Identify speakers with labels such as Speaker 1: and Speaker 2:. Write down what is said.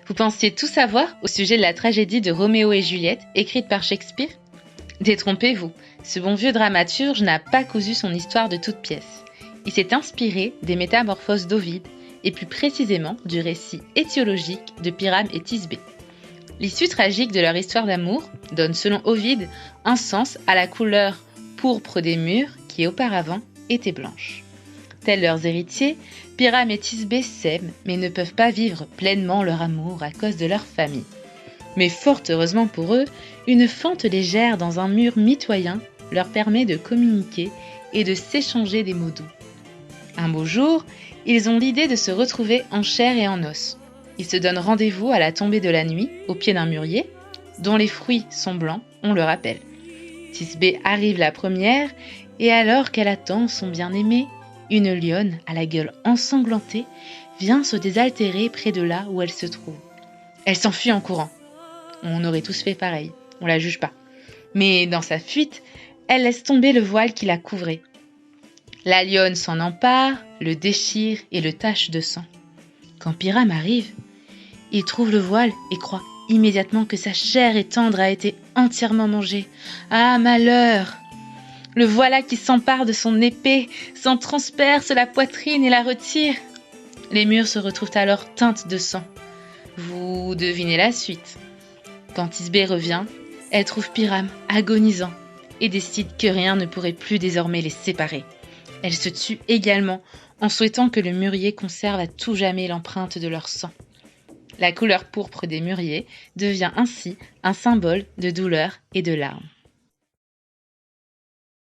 Speaker 1: Vous pensiez tout savoir au sujet de la tragédie de Roméo et Juliette, écrite par Shakespeare? Détrompez-vous, ce bon vieux dramaturge n'a pas cousu son histoire de toutes pièces. Il s'est inspiré des métamorphoses d'Ovide, et plus précisément du récit étiologique de Pyrame et Thisbé. L'issue tragique de leur histoire d'amour donne, selon Ovide, un sens à la couleur pourpre des murs qui auparavant étaient blanches. Tels leurs héritiers, Pyrame et Thisbé s'aiment mais ne peuvent pas vivre pleinement leur amour à cause de leur famille. Mais fort heureusement pour eux, une fente légère dans un mur mitoyen leur permet de communiquer et de s'échanger des mots doux. Un beau jour, ils ont l'idée de se retrouver en chair et en os. Ils se donnent rendez-vous à la tombée de la nuit, au pied d'un mûrier, dont les fruits sont blancs, on le rappelle. Thisbé arrive la première, et alors qu'elle attend son bien-aimé, une lionne à la gueule ensanglantée vient se désaltérer près de là où elle se trouve. Elle s'enfuit en courant. On aurait tous fait pareil, on la juge pas. Mais dans sa fuite, elle laisse tomber le voile qui la couvrait. La lionne s'en empare, le déchire et le tache de sang. Quand Pyrame arrive, il trouve le voile et croit immédiatement que sa chair et tendre a été entièrement mangée. Ah, malheur! Le voilà qui s'empare de son épée, s'en transperce la poitrine et la retire. Les murs se retrouvent alors teintes de sang. Vous devinez la suite. Quand Thisbé revient, elle trouve Pyrame agonisant et décide que rien ne pourrait plus désormais les séparer. Elle se tue également en souhaitant que le mûrier conserve à tout jamais l'empreinte de leur sang. La couleur pourpre des mûriers devient ainsi un symbole de douleur et de larmes.